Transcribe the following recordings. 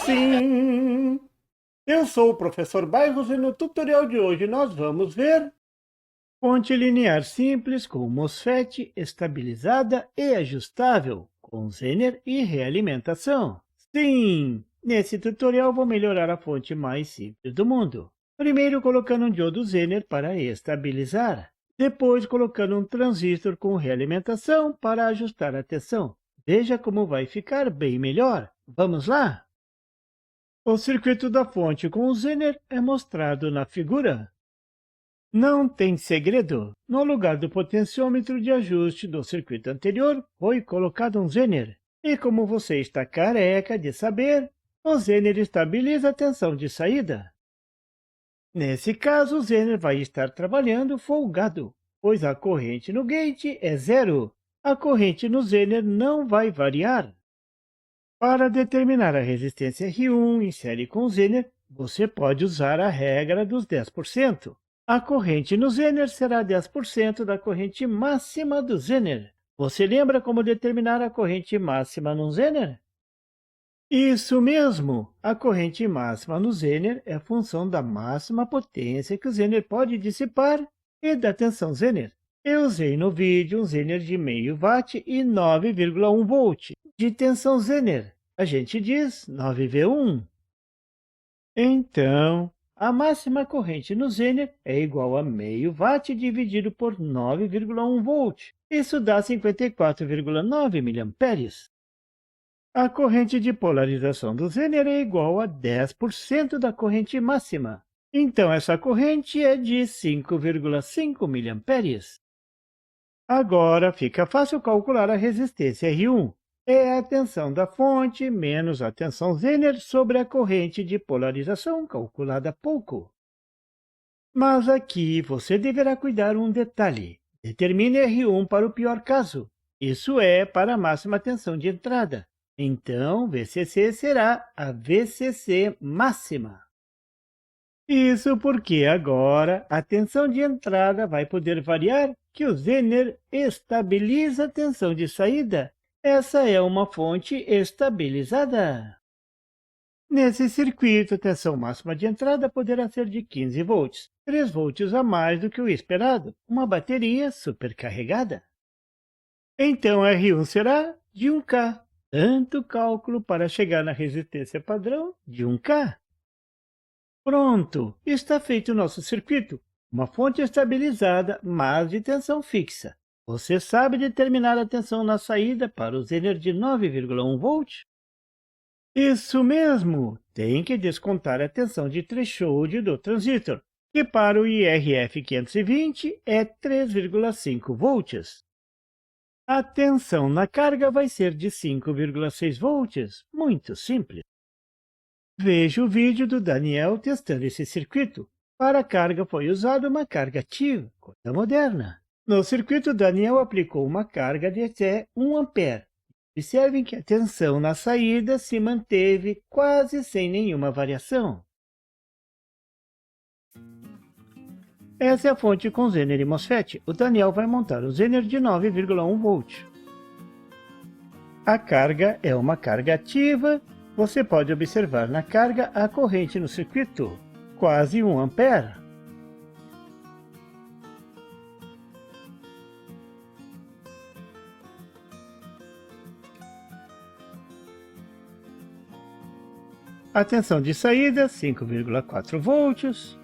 Sim, eu sou o professor Bairros e no tutorial de hoje nós vamos ver fonte linear simples com MOSFET estabilizada e ajustável, com Zener e realimentação. Sim, nesse tutorial vou melhorar a fonte mais simples do mundo. Primeiro colocando um diodo Zener para estabilizar, depois colocando um transistor com realimentação para ajustar a tensão. Veja como vai ficar bem melhor. Vamos lá? O circuito da fonte com o Zener é mostrado na figura. Não tem segredo. No lugar do potenciômetro de ajuste do circuito anterior, foi colocado um Zener. E como você está careca de saber, o Zener estabiliza a tensão de saída. Nesse caso, o Zener vai estar trabalhando folgado, pois a corrente no gate é zero. A corrente no Zener não vai variar. Para determinar a resistência R1 em série com Zener, você pode usar a regra dos 10%. A corrente no Zener será 10% da corrente máxima do Zener. Você lembra como determinar a corrente máxima no Zener? Isso mesmo! A corrente máxima no Zener é função da máxima potência que o Zener pode dissipar e da tensão Zener. Eu usei no vídeo um Zener de meio watt e 9,1 volt de tensão Zener. A gente diz 9V1. Então, a máxima corrente no Zener é igual a meio watt dividido por 9,1 volt. Isso dá 54,9 miliamperes. A corrente de polarização do Zener é igual a 10% da corrente máxima. Então, essa corrente é de 5,5 miliamperes. Agora, fica fácil calcular a resistência R1. É a tensão da fonte menos a tensão Zener sobre a corrente de polarização, calculada há pouco. Mas aqui você deverá cuidar um detalhe. Determine R1 para o pior caso. Isso é para a máxima tensão de entrada. Então, VCC será a VCC máxima. Isso porque agora a tensão de entrada vai poder variar, que o Zener estabiliza a tensão de saída. Essa é uma fonte estabilizada. Nesse circuito, a tensão máxima de entrada poderá ser de 15 volts, 3 volts a mais do que o esperado, uma bateria supercarregada. Então, R1 será de 1K. Tanto cálculo para chegar na resistência padrão de 1K. Pronto, está feito o nosso circuito. Uma fonte estabilizada, mas de tensão fixa. Você sabe determinar a tensão na saída para o Zener de 9,1 volt? Isso mesmo! Tem que descontar a tensão de threshold do transistor, que para o IRF 520 é 3,5 volts. A tensão na carga vai ser de 5,6 volts. Muito simples. Veja o vídeo do Daniel testando esse circuito. Para a carga foi usada uma carga ativa, coisa moderna. No circuito, Daniel aplicou uma carga de até 1 ampere. Observem que a tensão na saída se manteve quase sem nenhuma variação. Essa é a fonte com Zener e MOSFET. O Daniel vai montar o Zener de 9,1 volt. A carga é uma carga ativa. Você pode observar na carga a corrente no circuito, quase 1 ampere. A tensão de saída, 5,4 volts.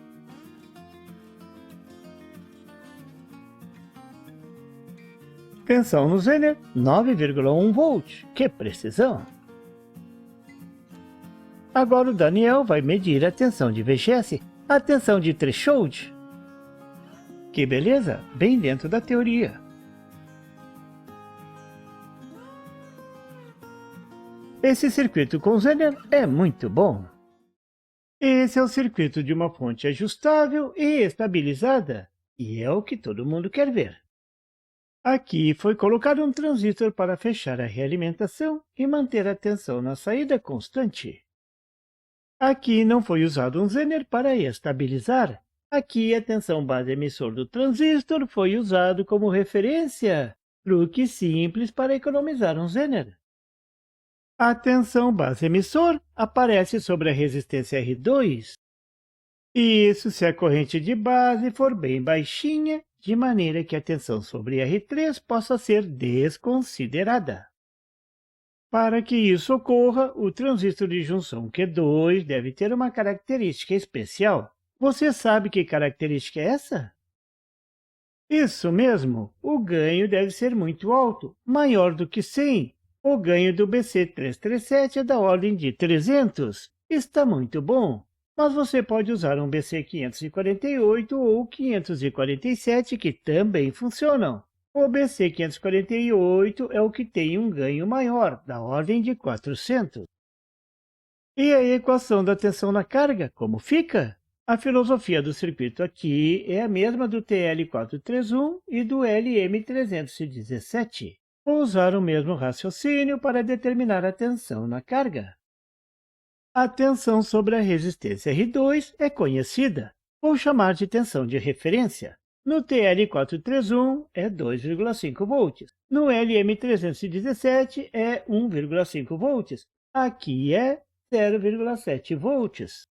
Tensão no Zener, 9,1 volt. Que precisão! Agora o Daniel vai medir a tensão de VGS, a tensão de threshold. Que beleza! Bem dentro da teoria. Esse circuito com Zener é muito bom. Esse é o circuito de uma fonte ajustável e estabilizada, e é o que todo mundo quer ver. Aqui foi colocado um transistor para fechar a realimentação e manter a tensão na saída constante. Aqui não foi usado um Zener para estabilizar. Aqui a tensão base emissor do transistor foi usado como referência. Truque simples para economizar um Zener. A tensão base emissor aparece sobre a resistência R2. Isso se a corrente de base for bem baixinha, de maneira que a tensão sobre R3 possa ser desconsiderada. Para que isso ocorra, o transistor de junção Q2 deve ter uma característica especial. Você sabe que característica é essa? Isso mesmo, o ganho deve ser muito alto, maior do que 100. O ganho do BC337 é da ordem de 300. Está muito bom, mas você pode usar um BC548 ou 547 que também funcionam. O BC548 é o que tem um ganho maior, da ordem de 400. E a equação da tensão na carga, como fica? A filosofia do circuito aqui é a mesma do TL431 e do LM317. Vou usar o mesmo raciocínio para determinar a tensão na carga. A tensão sobre a resistência R2 é conhecida. Vou chamar de tensão de referência. No TL431 é 2,5 volts. No LM317 é 1,5 volts. Aqui é 0,7 volts.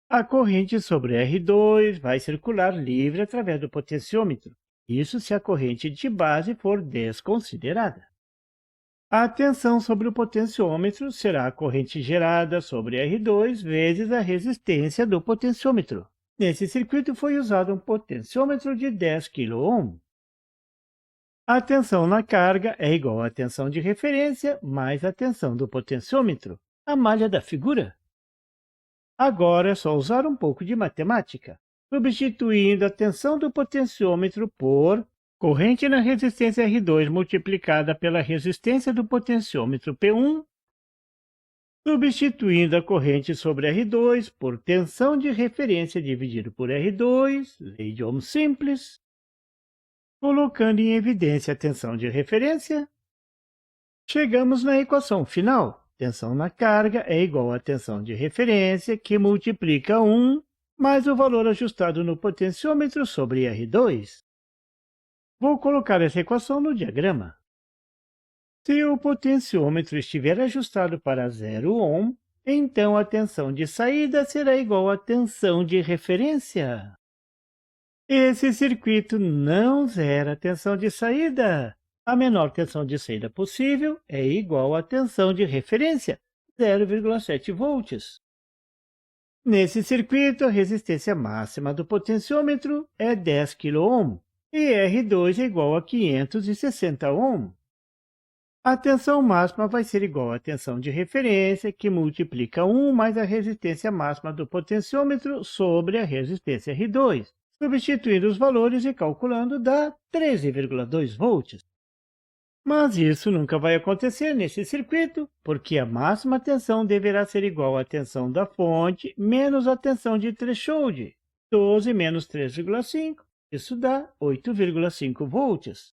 A corrente sobre R2 vai circular livre através do potenciômetro. Isso se a corrente de base for desconsiderada. A tensão sobre o potenciômetro será a corrente gerada sobre R2 vezes a resistência do potenciômetro. Nesse circuito foi usado um potenciômetro de 10 kΩ. A tensão na carga é igual à tensão de referência mais a tensão do potenciômetro, a malha da figura. Agora é só usar um pouco de matemática, substituindo a tensão do potenciômetro por corrente na resistência R2 multiplicada pela resistência do potenciômetro P1, substituindo a corrente sobre R2 por tensão de referência dividido por R2, lei de Ohm simples, colocando em evidência a tensão de referência, chegamos na equação final. Tensão na carga é igual à tensão de referência, que multiplica 1 mais o valor ajustado no potenciômetro sobre R2. Vou colocar essa equação no diagrama. Se o potenciômetro estiver ajustado para 0 ohm, então a tensão de saída será igual à tensão de referência. Esse circuito não zera a tensão de saída. A menor tensão de saída possível é igual à tensão de referência, 0,7 volts. Nesse circuito, a resistência máxima do potenciômetro é 10 kΩ e R2 é igual a 560 ohm. A tensão máxima vai ser igual à tensão de referência, que multiplica 1 mais a resistência máxima do potenciômetro sobre a resistência R2. Substituindo os valores e calculando, dá 13,2 volts. Mas isso nunca vai acontecer nesse circuito, porque a máxima tensão deverá ser igual à tensão da fonte menos a tensão de threshold. 12 menos 3,5, isso dá 8,5 volts.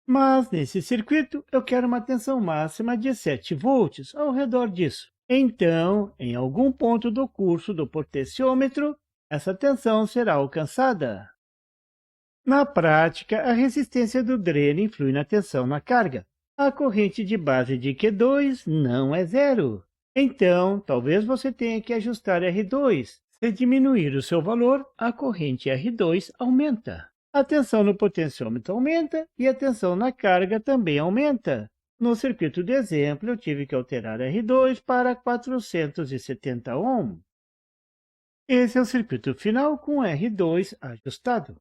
Mas nesse circuito eu quero uma tensão máxima de 7 volts ao redor disso. Então, em algum ponto do curso do potenciômetro, essa tensão será alcançada. Na prática, a resistência do dreno influi na tensão na carga. A corrente de base de Q2 não é zero. Então, talvez você tenha que ajustar R2. Se diminuir o seu valor, a corrente R2 aumenta. A tensão no potenciômetro aumenta e a tensão na carga também aumenta. No circuito de exemplo, eu tive que alterar R2 para 470 ohm. Esse é o circuito final com R2 ajustado.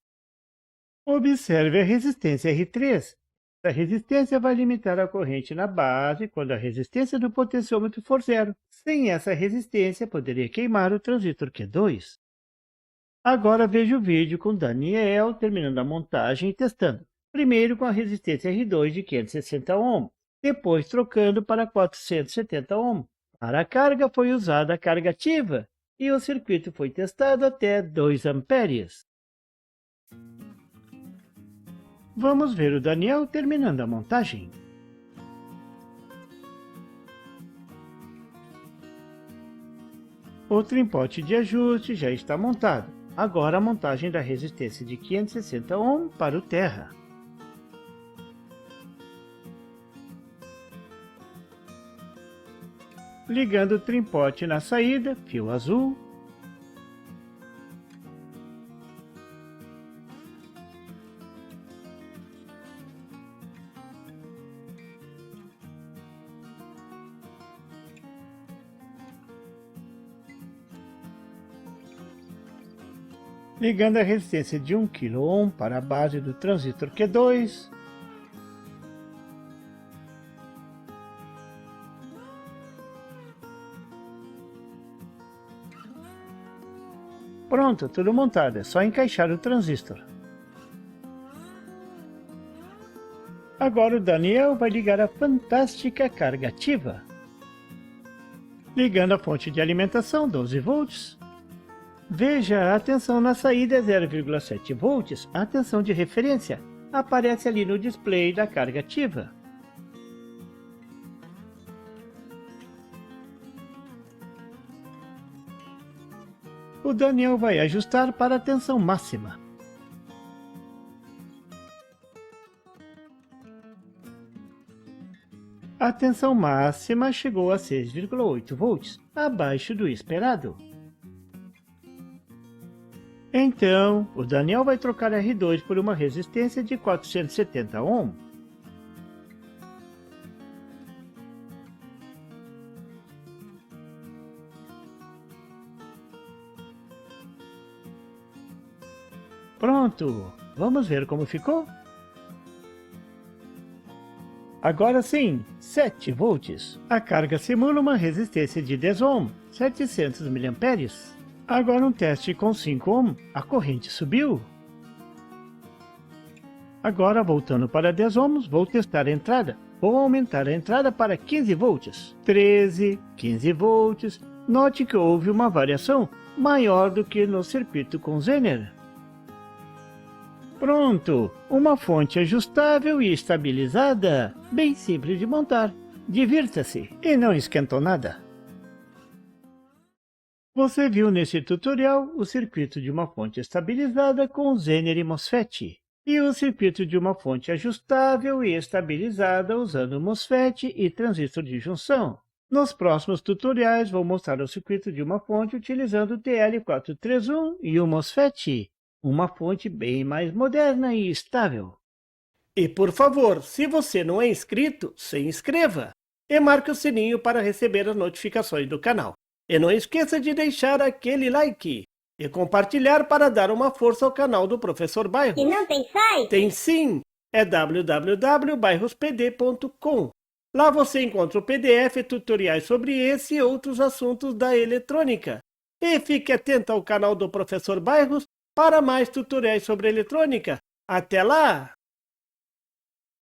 Observe a resistência R3. A resistência vai limitar a corrente na base quando a resistência do potenciômetro for zero. Sem essa resistência, poderia queimar o transistor Q2. Agora veja o vídeo com Daniel terminando a montagem e testando. Primeiro com a resistência R2 de 560 ohm, depois trocando para 470 ohm. Para a carga foi usada a carga ativa e o circuito foi testado até 2 amperes. Vamos ver o Daniel terminando a montagem. O trimpote de ajuste já está montado. Agora a montagem da resistência de 560 ohm para o terra. ligando o trimpote na saída, fio azul. Ligando a resistência de 1 kΩ para a base do transistor Q2. Pronto, tudo montado, é só encaixar o transistor. Agora o Daniel vai ligar a fantástica carga ativa. Ligando a fonte de alimentação, 12 volts. Veja, a tensão na saída é 0,7 volts, a tensão de referência. Aparece ali no display da carga ativa. O Daniel vai ajustar para a tensão máxima. A tensão máxima chegou a 6,8 volts, abaixo do esperado. Então, o Daniel vai trocar R2 por uma resistência de 470 ohm. Pronto! Vamos ver como ficou? Agora sim, 7 volts. A carga simula uma resistência de 10 ohm, 700 mA. Agora um teste com 5 ohm, a corrente subiu. Agora, voltando para 10 ohms, vou testar a entrada. Vou aumentar a entrada para 15 volts. 13, 15 volts. Note que houve uma variação maior do que no circuito com Zener. Pronto! Uma fonte ajustável e estabilizada. Bem simples de montar. Divirta-se e não esquentou nada. Você viu nesse tutorial o circuito de uma fonte estabilizada com Zener e MOSFET, e o circuito de uma fonte ajustável e estabilizada usando MOSFET e transistor de junção. Nos próximos tutoriais vou mostrar o circuito de uma fonte utilizando o TL431 e o MOSFET, uma fonte bem mais moderna e estável. E por favor, se você não é inscrito, se inscreva e marque o sininho para receber as notificações do canal. E não esqueça de deixar aquele like e compartilhar para dar uma força ao canal do Professor Bairros. E não tem site? Tem sim! É www.bairrospd.com. Lá você encontra o PDF e tutoriais sobre esse e outros assuntos da eletrônica. E fique atento ao canal do Professor Bairros para mais tutoriais sobre eletrônica. Até lá!